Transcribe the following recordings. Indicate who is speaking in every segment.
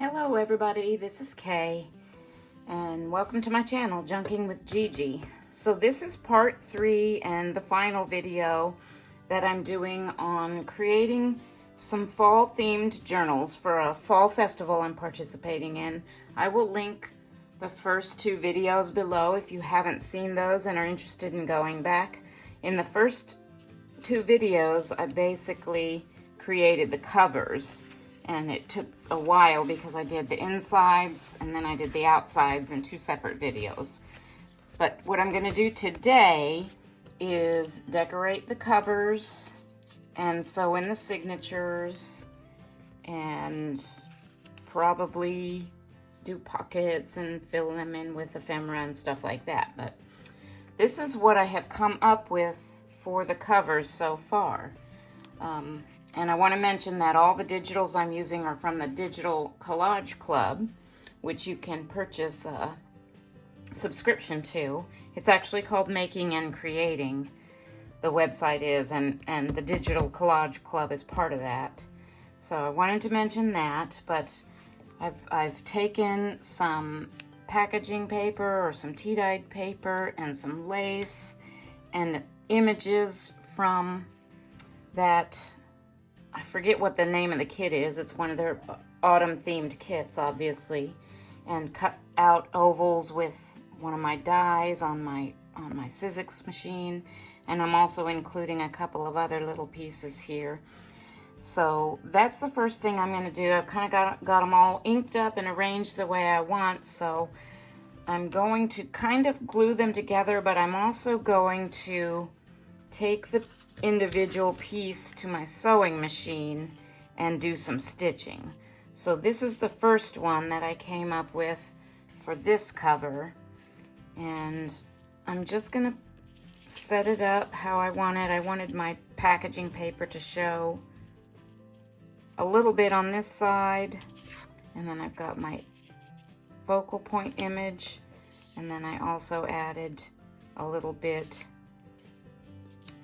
Speaker 1: Hello everybody, this is Kay, and welcome to my channel, Junking with Gigi. So this is part 3 and the final video that I'm doing on creating some fall themed journals for a fall festival I'm participating in. I will link the first 2 videos below if you haven't seen those and are interested in going back. In the first 2 videos, I basically created the covers. And it took a while because I did the insides and then I did the outsides in 2 separate videos. But what I'm going to do today is decorate the covers and sew in the signatures and probably do pockets and fill them in with ephemera and stuff like that. But this is what I have come up with for the covers so far. And I want to mention that all the digitals I'm using are from the Digital Collage Club, which you can purchase a subscription to. It's actually called Making and Creating, the website is, and the Digital Collage Club is part of that. So I wanted to mention that, but I've taken some packaging paper or some tea-dyed paper and some lace and images from that. I forget what the name of the kit is. It's one of their autumn themed kits, obviously, and cut out ovals with one of my dies on my Sizzix machine, and I'm also including a couple of other little pieces here. So that's the first thing I'm going to do. I've kind of got them all inked up and arranged the way I want, so I'm going to kind of glue them together, but I'm also going to take the individual piece to my sewing machine and do some stitching. So this is the first one that I came up with for this cover, and I'm just gonna set it up how I want it. I wanted my packaging paper to show a little bit on this side, and then I've got my focal point image, and then I also added a little bit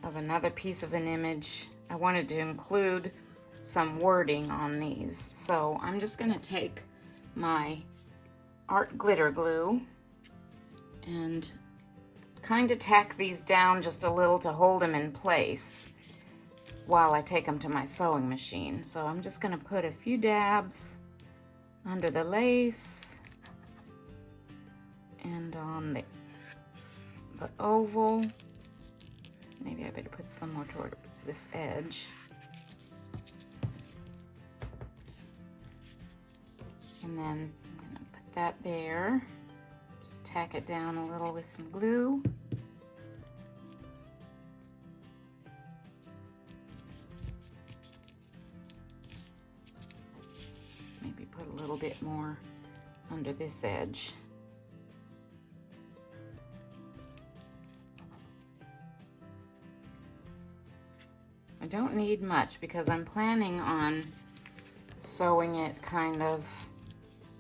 Speaker 1: of another piece of an image. I wanted to include some wording on these. So I'm just going to take my art glitter glue and kind of tack these down just a little to hold them in place while I take them to my sewing machine. So I'm just going to put a few dabs under the lace and on the oval. Maybe I better put some more towards this edge. And then I'm going to put that there. Just tack it down a little with some glue. Maybe put a little bit more under this edge. I don't need much because I'm planning on sewing it kind of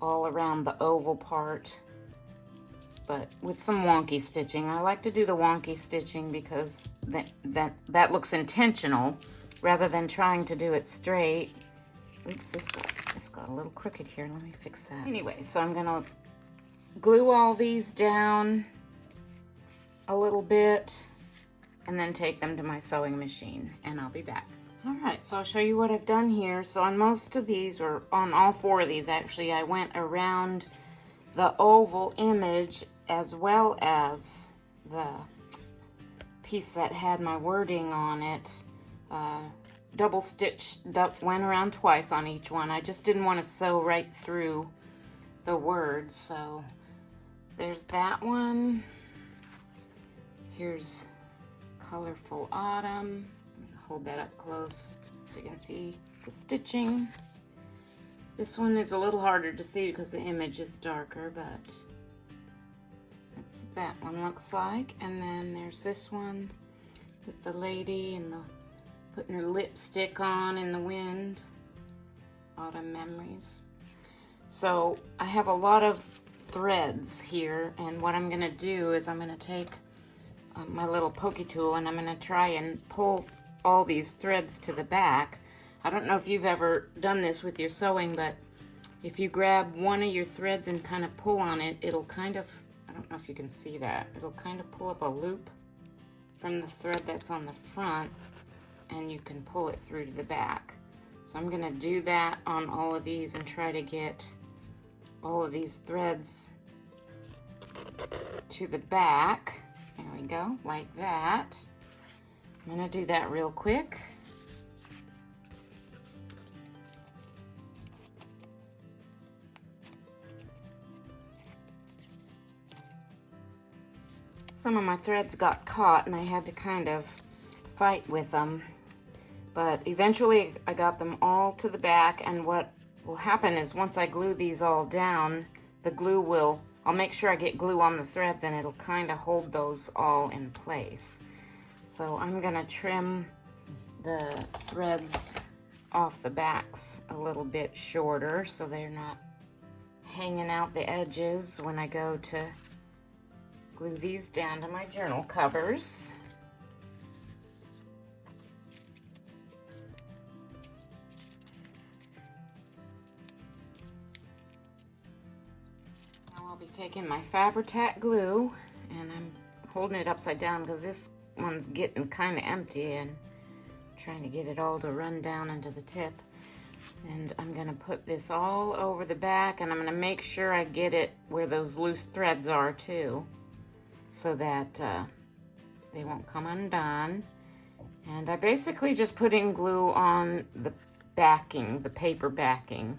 Speaker 1: all around the oval part, but with some wonky stitching. I like to do the wonky stitching because that looks intentional rather than trying to do it straight. Oops, this got a little crooked here. Let me fix that. Anyway, so I'm gonna glue all these down a little bit and then take them to my sewing machine, and I'll be back. All right, so I'll show you what I've done here. So on most of these, or on all 4 of these actually, I went around the oval image as well as the piece that had my wording on it. Double stitched, went around twice on each one. I just didn't want to sew right through the words. So there's that one. Here's Colorful Autumn. I'm gonna hold that up close so you can see the stitching. This one is a little harder to see because the image is darker, but that's what that one looks like. And then there's this one with the lady and the putting her lipstick on in the wind. Autumn Memories. So I have a lot of threads here, and what I'm gonna do is I'm gonna take my little pokey tool and I'm gonna try and pull all these threads to the back. I don't know if you've ever done this with your sewing, but if you grab one of your threads and kind of pull on it, it'll kind of, I don't know if you can see that, it'll kind of pull up a loop from the thread that's on the front, and you can pull it through to the back. So I'm gonna do that on all of these and try to get all of these threads to the back. There we go, like that. I'm gonna do that real quick. Some of my threads got caught and I had to kind of fight with them, but eventually I got them all to the back, and what will happen is once I glue these all down, the glue will, I'll make sure I get glue on the threads and it'll kind of hold those all in place. So I'm gonna trim the threads off the backs a little bit shorter so they're not hanging out the edges when I go to glue these down to my journal covers. Now I'll be taking my Fabri-Tac glue, and I'm holding it upside down because this one's getting kind of empty and trying to get it all to run down into the tip. And I'm gonna put this all over the back, and I'm gonna make sure I get it where those loose threads are too, so that they won't come undone. And I basically just putting glue on the backing, the paper backing.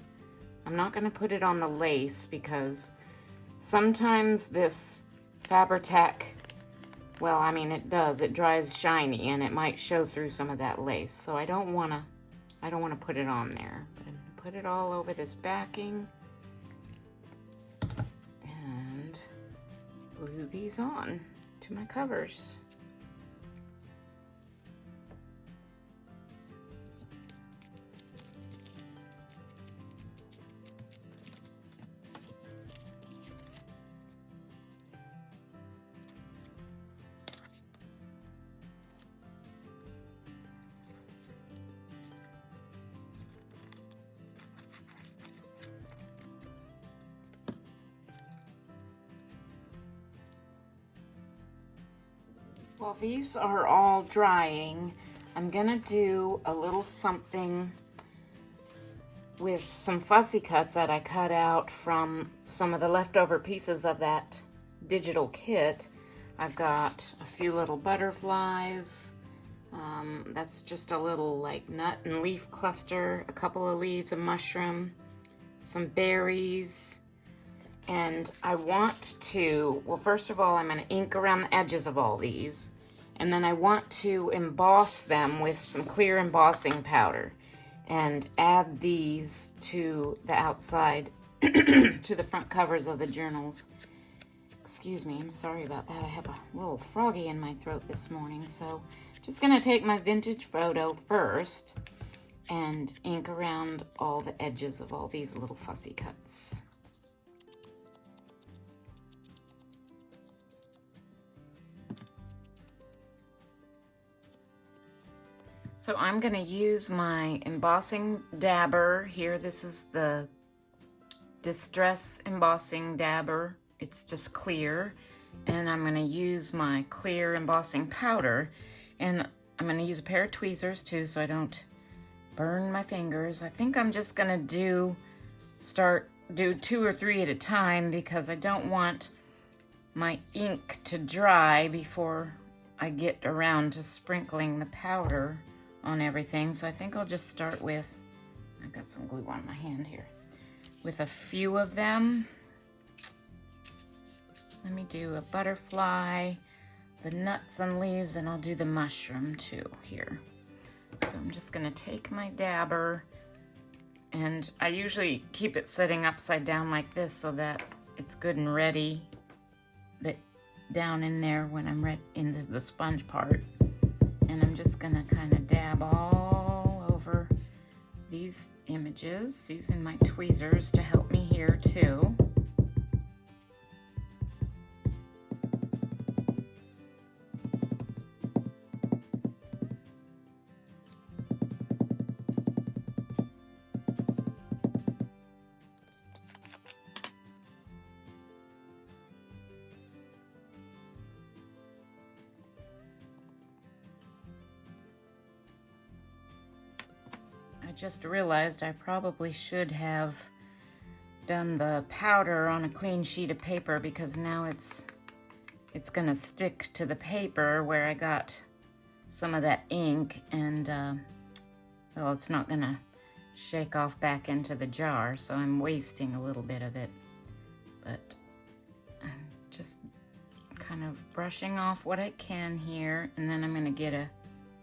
Speaker 1: I'm not gonna put it on the lace because sometimes this Fabri-Tac, well, I mean it does, it dries shiny and it might show through some of that lace. So I don't wanna put it on there, but I'm gonna put it all over this backing and glue these on to my covers. While these are all drying, I'm gonna do a little something with some fussy cuts that I cut out from some of the leftover pieces of that digital kit. I've got a few little butterflies. That's just a little like nut and leaf cluster, a couple of leaves, a mushroom, some berries. And I want to, well, first of all, I'm going to ink around the edges of all these. And then I want to emboss them with some clear embossing powder and add these to the outside, to the front covers of the journals. Excuse me, I'm sorry about that. I have a little froggy in my throat this morning. So just going to take my vintage photo first and ink around all the edges of all these little fussy cuts. So I'm going to use my embossing dabber here. This is the Distress Embossing Dabber. It's just clear. And I'm going to use my clear embossing powder. And I'm going to use a pair of tweezers too so I don't burn my fingers. I think I'm just going to do 2 or 3 at a time because I don't want my ink to dry before I get around to sprinkling the powder on everything. So I think I'll just start with, I've got some glue on my hand here, with a few of them. Let me do a butterfly, the nuts and leaves, and I'll do the mushroom too here. So I'm just gonna take my dabber, and I usually keep it sitting upside down like this so that it's good and ready down in there when I'm in the sponge part. And I'm just gonna kind of dab all over these images using my tweezers to help me here too. just realized I probably should have done the powder on a clean sheet of paper, because now it's gonna stick to the paper where I got some of that ink, and well, it's not gonna shake off back into the jar, so I'm wasting a little bit of it. But I'm just kind of brushing off what I can here, and then I'm gonna get a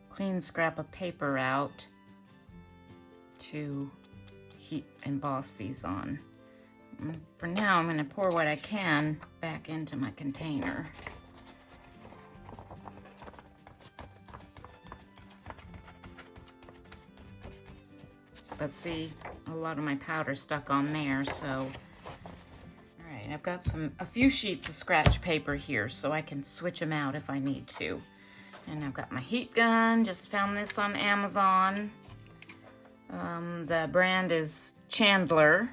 Speaker 1: clean scrap of paper out to heat emboss these on. For now, I'm gonna pour what I can back into my container. But see, a lot of my powder stuck on there, so. All right, I've got a few sheets of scratch paper here, so I can switch them out if I need to. And I've got my heat gun, just found this on Amazon. The brand is Chandler.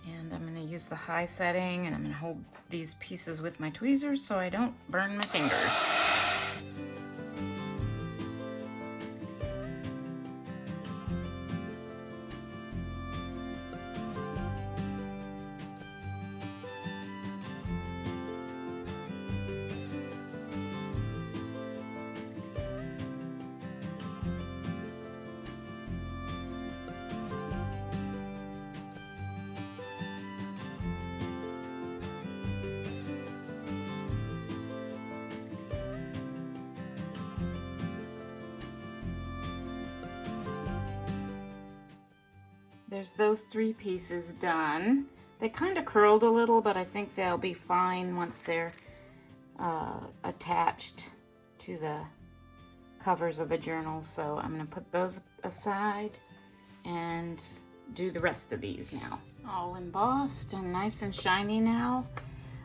Speaker 1: And I'm gonna use the high setting, and I'm gonna hold these pieces with my tweezers so I don't burn my fingers. There's those 3 pieces done. They kind of curled a little, but I think they'll be fine once they're attached to the covers of the journals. So I'm gonna put those aside and do the rest of these now. All embossed and nice and shiny now.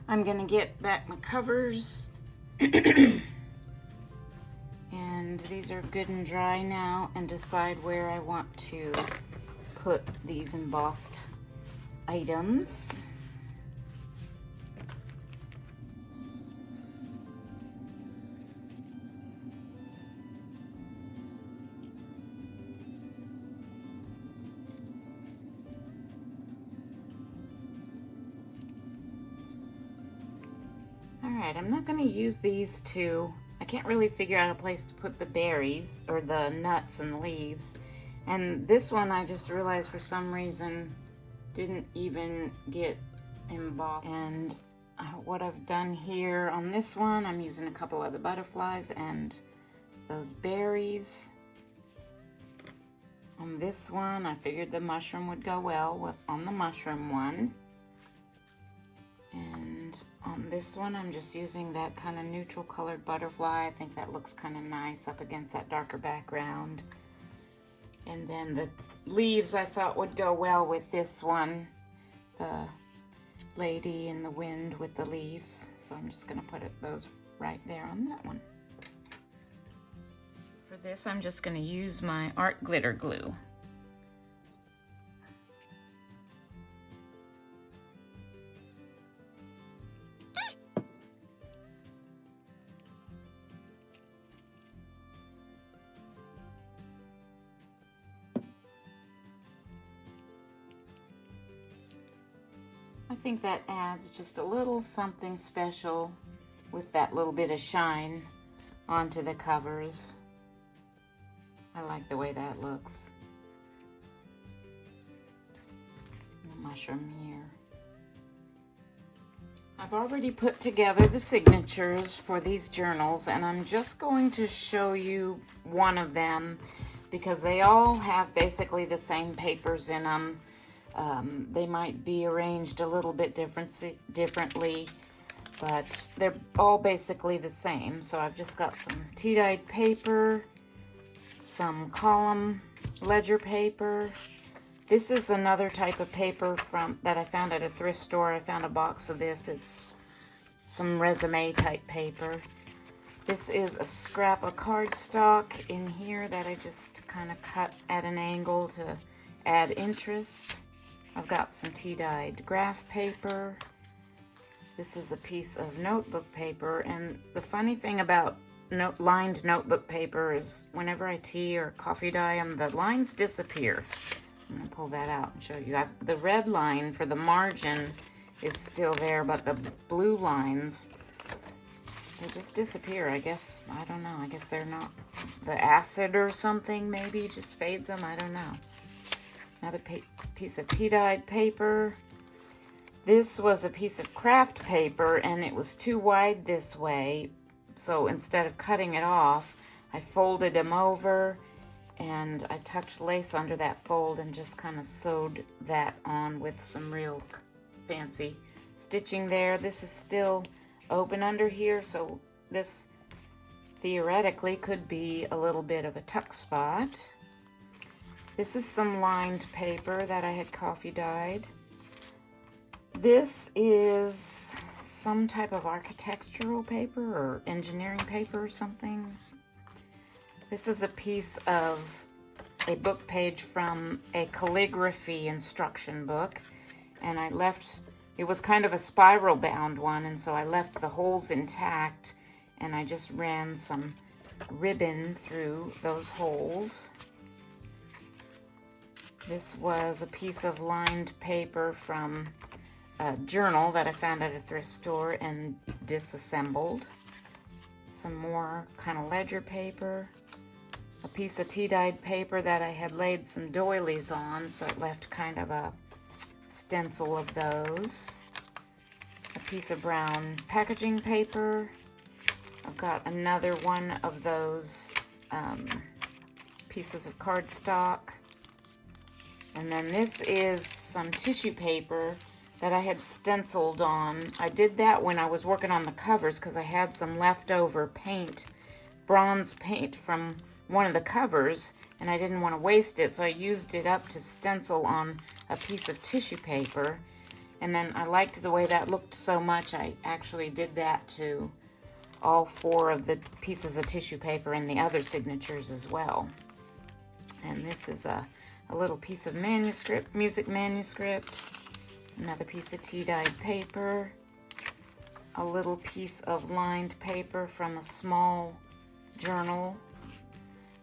Speaker 1: I'm gonna get back my covers. And these are good and dry now, and decide where I want to put these embossed items. All right, I'm not going to use these two. I can't really figure out a place to put the berries or the nuts and leaves. And this one, I just realized for some reason didn't even get embossed. And what I've done here on this one, I'm using a couple of the butterflies and those berries. On this one, I figured the mushroom would go well on the mushroom one. And on this one, I'm just using that kind of neutral colored butterfly. I think that looks kind of nice up against that darker background. And then the leaves I thought would go well with this one, the lady in the wind with the leaves. So I'm just gonna put those right there on that one. For this, I'm just gonna use my art glitter glue. I think that adds just a little something special with that little bit of shine onto the covers. I like the way that looks. The mushroom here. I've already put together the signatures for these journals, and I'm just going to show you one of them because they all have basically the same papers in them. They might be arranged a little bit differently, but they're all basically the same. So I've just got some tea-dyed paper, some column ledger paper. This is another type of paper that I found at a thrift store. I found a box of this. It's some resume type paper. This is a scrap of cardstock in here that I just kind of cut at an angle to add interest. I've got some tea-dyed graph paper. This is a piece of notebook paper, and the funny thing about lined notebook paper is whenever I tea or coffee dye them, the lines disappear. I'm gonna pull that out and show you. The red line for the margin is still there, but the blue lines, they just disappear. I guess, I don't know, I guess they're not, the acid or something maybe just fades them, I don't know. Another piece of tea-dyed paper. This was a piece of craft paper and it was too wide this way, so instead of cutting it off, I folded them over and I tucked lace under that fold and just kind of sewed that on with some real fancy stitching there. This is still open under here, so this theoretically could be a little bit of a tuck spot. This is some lined paper that I had coffee dyed. This is some type of architectural paper or engineering paper or something. This is a piece of a book page from a calligraphy instruction book, and I left, it was kind of a spiral bound one, and so I left the holes intact and I just ran some ribbon through those holes. This was a piece of lined paper from a journal that I found at a thrift store and disassembled. Some more kind of ledger paper. A piece of tea-dyed paper that I had laid some doilies on, so it left kind of a stencil of those. A piece of brown packaging paper. I've got another one of those pieces of cardstock. And then this is some tissue paper that I had stenciled on. I did that when I was working on the covers because I had some leftover paint, bronze paint from one of the covers, and I didn't want to waste it, so I used it up to stencil on a piece of tissue paper. And then I liked the way that looked so much, I actually did that to all 4 of the pieces of tissue paper and the other signatures as well. And this is a little piece of manuscript, music manuscript, another piece of tea-dyed paper, a little piece of lined paper from a small journal.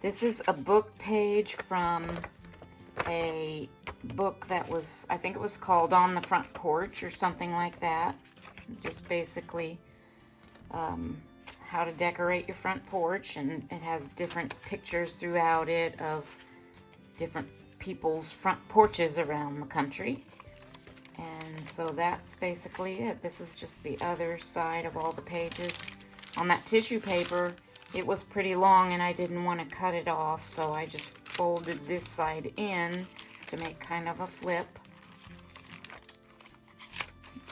Speaker 1: This is a book page from a book that was, I think it was called On the Front Porch or something like that. Just basically how to decorate your front porch, and it has different pictures throughout it of different people's front porches around the country. And so that's basically it. This is just the other side of all the pages. On that tissue paper, it was pretty long and I didn't want to cut it off, so I just folded this side in to make kind of a flip.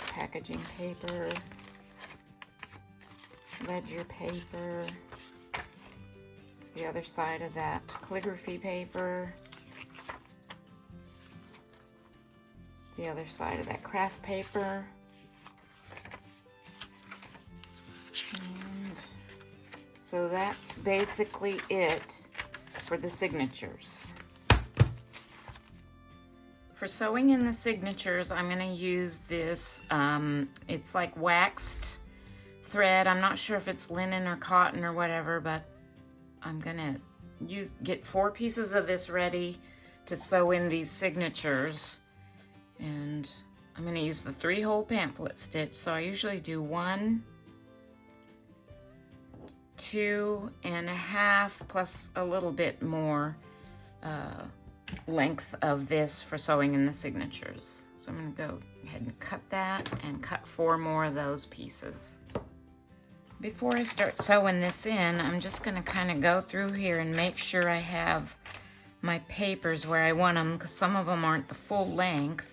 Speaker 1: Packaging paper, ledger paper, the other side of that calligraphy paper, the other side of that craft paper, and so that's basically it for the signatures. For sewing in the signatures, I'm going to use this, it's like waxed thread. I'm not sure if it's linen or cotton or whatever, but I'm going to get 4 pieces of this ready to sew in these signatures. And I'm going to use the 3-hole pamphlet stitch. So I usually do 1, 2.5 plus a little bit more length of this for sewing in the signatures. So I'm going to go ahead and cut that and cut 4 more of those pieces. Before I start sewing this in, I'm just going to kind of go through here and make sure I have my papers where I want them, because some of them aren't the full length.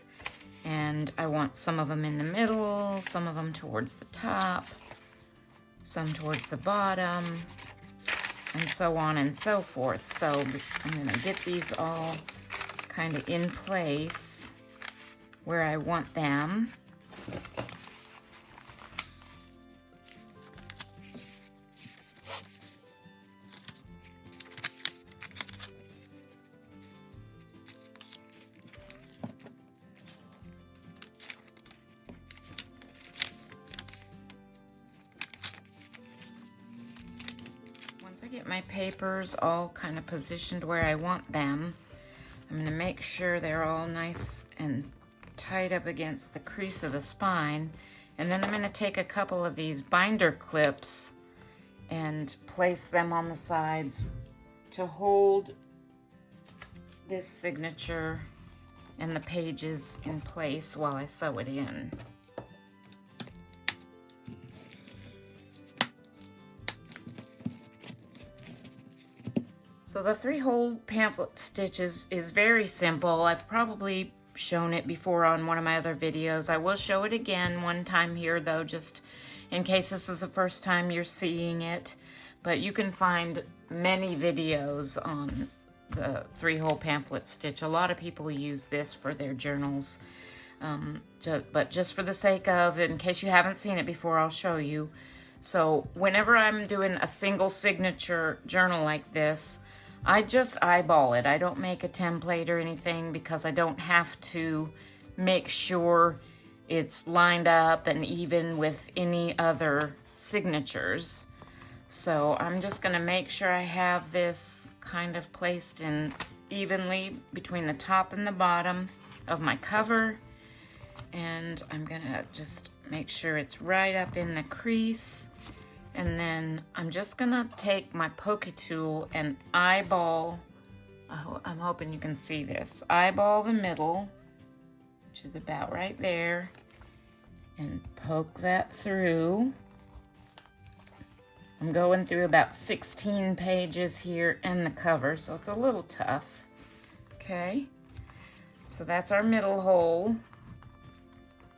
Speaker 1: And I want some of them in the middle, some of them towards the top, some towards the bottom, and so on and so forth. So I'm going to get these all kind of in place where I want them. my papers all kind of positioned where I want them. I'm going to make sure they're all nice and tight up against the crease of the spine. And then I'm going to take a couple of these binder clips and place them on the sides to hold this signature and the pages in place while I sew it in. So the 3-hole pamphlet stitches is very simple. I've probably shown it before on one of my other videos. I will show it again one time here though, just in case this is the first time you're seeing it. But you can find many videos on the 3-hole pamphlet stitch. A lot of people use this for their journals. But just for the sake of, in case you haven't seen it before, I'll show you. So whenever I'm doing a single signature journal like this, I just eyeball it. I don't make a template or anything because I don't have to make sure it's lined up and even with any other signatures. So I'm just going to make sure I have this kind of placed in evenly between the top and the bottom of my cover. And I'm going to just make sure it's right up in the crease. And then I'm just gonna take my pokey tool and eyeball, I'm hoping you can see this, eyeball the middle, which is about right there, and poke that through. I'm going through about 16 pages here in the cover, so it's a little tough. Okay, so that's our middle hole.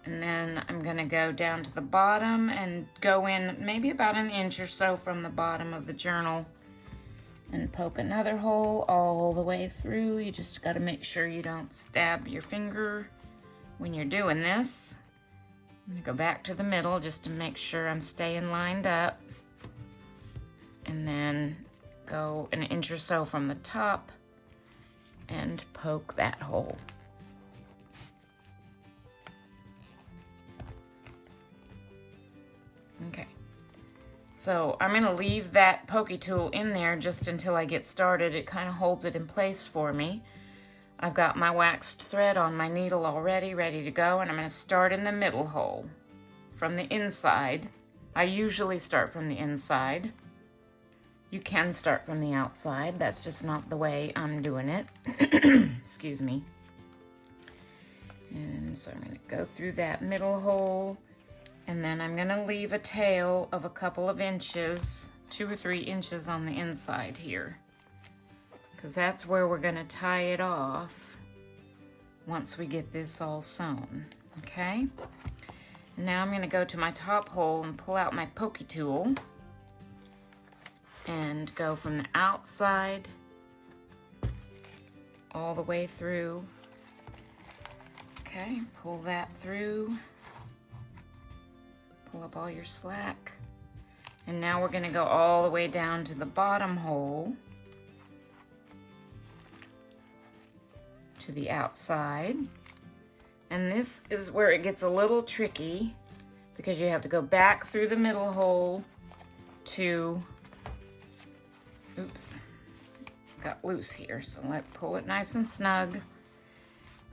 Speaker 1: And then I'm gonna go down to the bottom and go in maybe about an inch or so from the bottom of the journal and poke another hole all the way through. You just gotta make sure you don't stab your finger when you're doing this. I'm gonna go back to the middle just to make sure I'm staying lined up. And then go an inch or so from the top and poke that hole. Okay, so I'm going to leave that pokey tool in there just until I get started. It kind of holds it in place for me. I've got my waxed thread on my needle already, ready to go, and I'm going to start in the middle hole from the inside. I usually start from the inside. You can start from the outside. That's just not the way I'm doing it. Excuse me. And so I'm going to go through that middle hole. And then I'm gonna leave a tail of a couple of inches, 2 or 3 inches on the inside here, because that's where we're gonna tie it off once we get this all sewn, okay? And now I'm gonna go to my top hole and pull out my pokey tool and go from the outside all the way through. Okay, pull that through. Pull up all your slack. And now we're going to go all the way down to the bottom hole to the outside. And this is where it gets a little tricky because you have to go back through the middle hole to, oops, got loose here. So let's pull it nice and snug.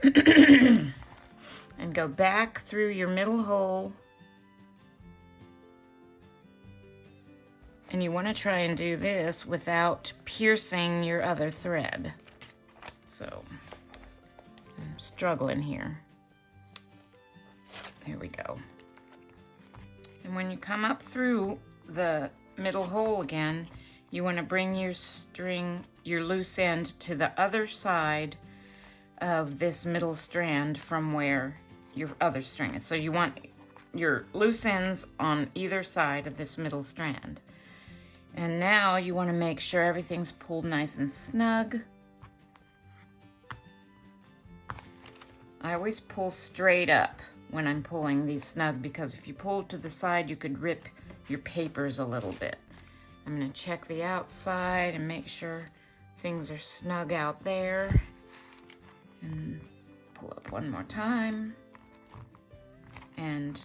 Speaker 1: And go back through your middle hole. And you want to try and do this without piercing your other thread. So, I'm struggling here. There we go. And when you come up through the middle hole again, you want to bring your string, your loose end, to the other side of this middle strand from where your other string is. So you want your loose ends on either side of this middle strand. And now you want to make sure everything's pulled nice and snug. I always pull straight up when I'm pulling these snug because if you pull to the side, you could rip your papers a little bit. I'm going to check the outside and make sure things are snug out there. And pull up one more time. And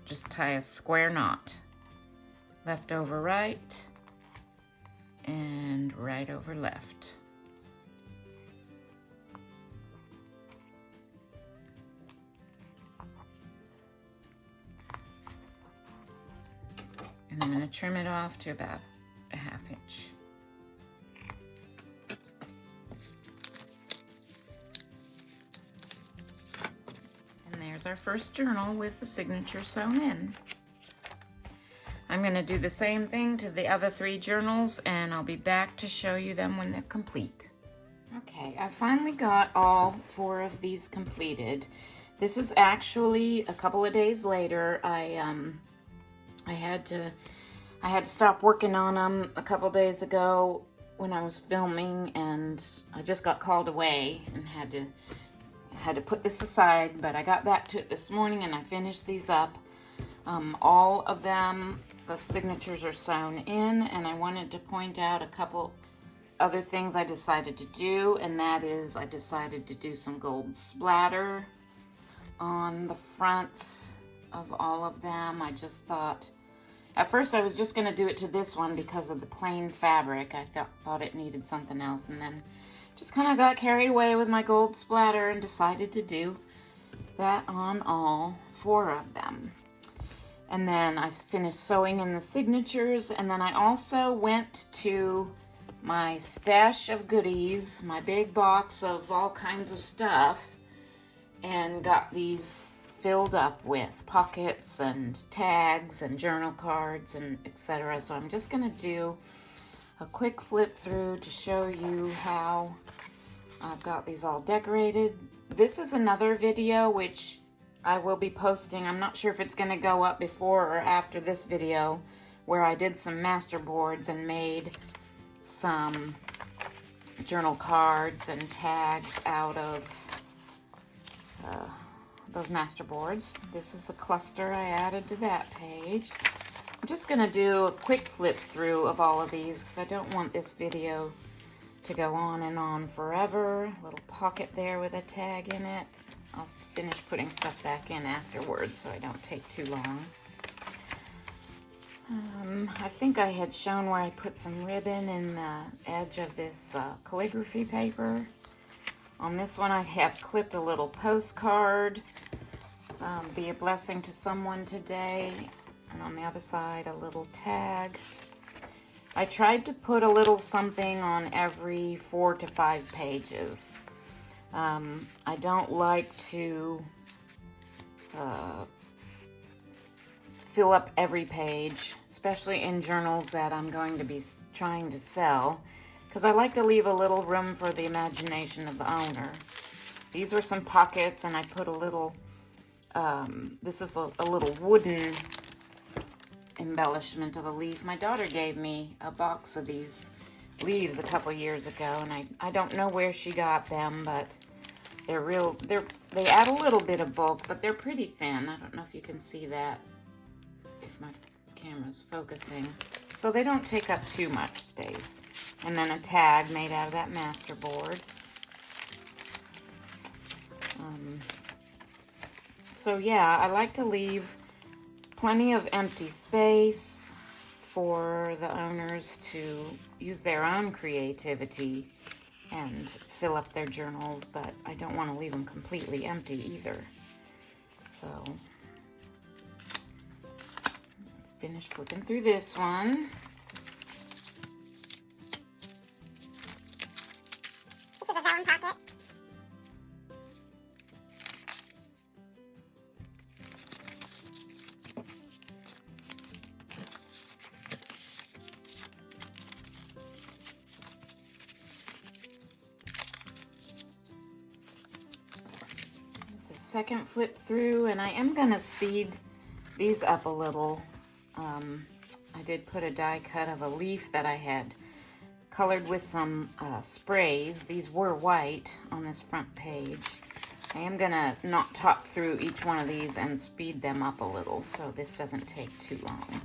Speaker 1: just tie a square knot. Left over right. and right over left. And I'm going to trim it off to about a 1/2 inch. And there's our first journal with the signature sewn in. I'm going to do the same thing to the other 3 journals, and I'll be back to show you them when they're complete. Okay, I finally got all 4 of these completed. This is actually a couple of days later. I had to stop working on them a couple days ago when I was filming, and I just got called away and had to put this aside, but I got back to it this morning and I finished these up. All of them, the signatures are sewn in, and I wanted to point out a couple other things I decided to do, and that is I decided to do some gold splatter on the fronts of all of them. I just thought, at first I was just going to do it to this one because of the plain fabric. I thought it needed something else, and then just kind of got carried away with my gold splatter and decided to do that on all 4 of them. And then I finished sewing in the signatures, and then I also went to my stash of goodies, my big box of all kinds of stuff, and got these filled up with pockets and tags and journal cards and etc. So I'm just going to do a quick flip through to show you how I've got these all decorated. This is another video which I will be posting. I'm not sure if it's going to go up before or after this video, where I did some master boards and made some journal cards and tags out of those master boards. This is a cluster I added to that page. I'm just going to do a quick flip through of all of these because I don't want this video to go on and on forever. A little pocket there with a tag in it. I'll finish putting stuff back in afterwards so I don't take too long. I think I had shown where I put some ribbon in the edge of this calligraphy paper. On this one I have clipped a little postcard, be a blessing to someone today, and on the other side a little tag. I tried to put a little something on every 4 to 5 pages. I don't like to fill up every page, especially in journals that I'm going to be trying to sell, because I like to leave a little room for the imagination of the owner. These were some pockets, and I put a little, this is a little wooden embellishment of a leaf. My daughter gave me a box of these leaves a couple years ago, and I don't know where she got them, but they add a little bit of bulk, but they're pretty thin. I don't know if you can see that if my camera's focusing. So they don't take up too much space. And then a tag made out of that master board. So yeah, I like to leave plenty of empty space for the owners to use their own creativity and fill up their journals, but I don't want to leave them completely empty either. So finish flipping through this one.
Speaker 2: This is a vellum pocket.
Speaker 1: Here's the second flip through, and I am going to speed these up a little. I did put a die cut of a leaf that I had colored with some sprays. These were white on this front page. I am gonna not talk through each one of these and speed them up a little so this doesn't take too long.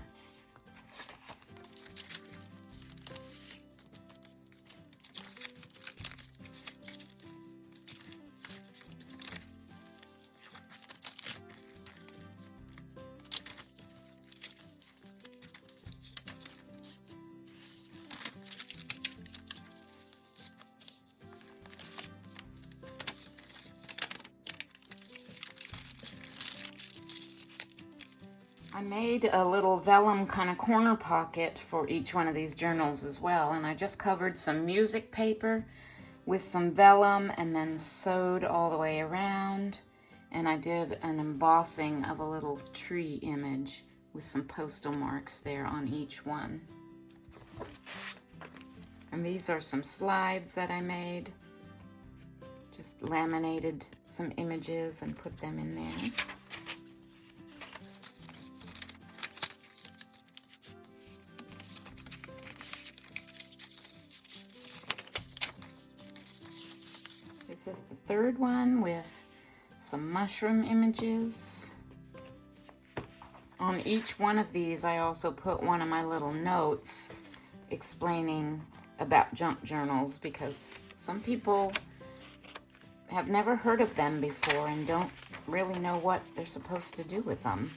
Speaker 1: I made a little vellum kind of corner pocket for each one of these journals as well, and I just covered some music paper with some vellum and then sewed all the way around, and I did an embossing of a little tree image with some postal marks there on each one. And these are some slides that I made. Just laminated some images and put them in there. This is the third one with some mushroom images. On each one of these, I also put one of my little notes explaining about junk journals, because some people have never heard of them before and don't really know what they're supposed to do with them.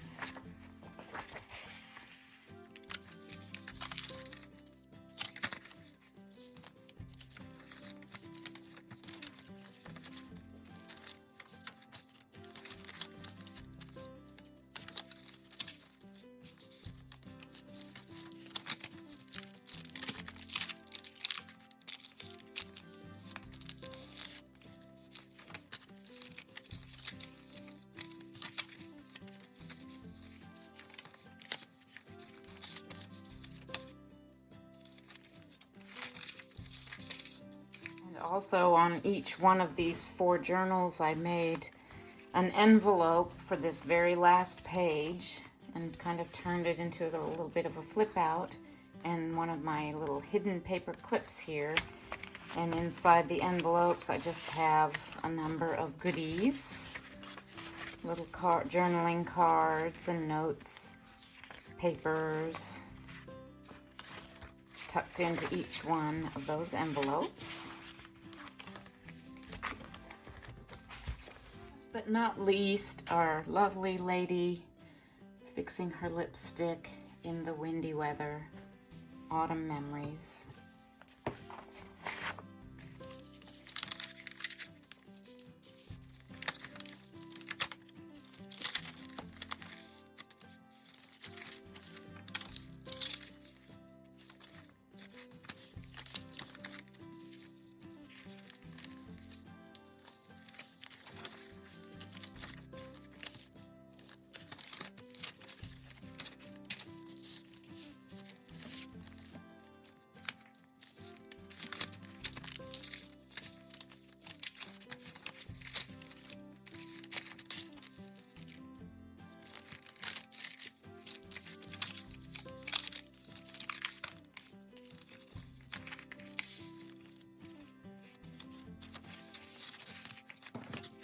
Speaker 1: Also, on each one of these 4 journals, I made an envelope for this very last page and kind of turned it into a little bit of a flip out, and one of my little hidden paper clips here. And inside the envelopes, I just have a number of goodies, little journaling cards and notes, papers, tucked into each one of those envelopes. But not least, our lovely lady fixing her lipstick in the windy weather. Autumn memories.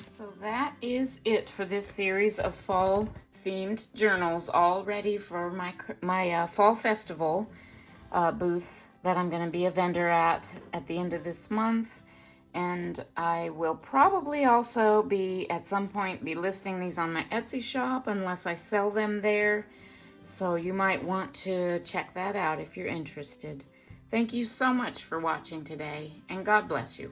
Speaker 1: So that is it for this series of fall themed journals, all ready for my fall festival booth that I'm going to be a vendor at the end of this month. And I will probably also at some point be listing these on my Etsy shop unless I sell them there. So you might want to check that out if you're interested. Thank you so much for watching today, and God bless you.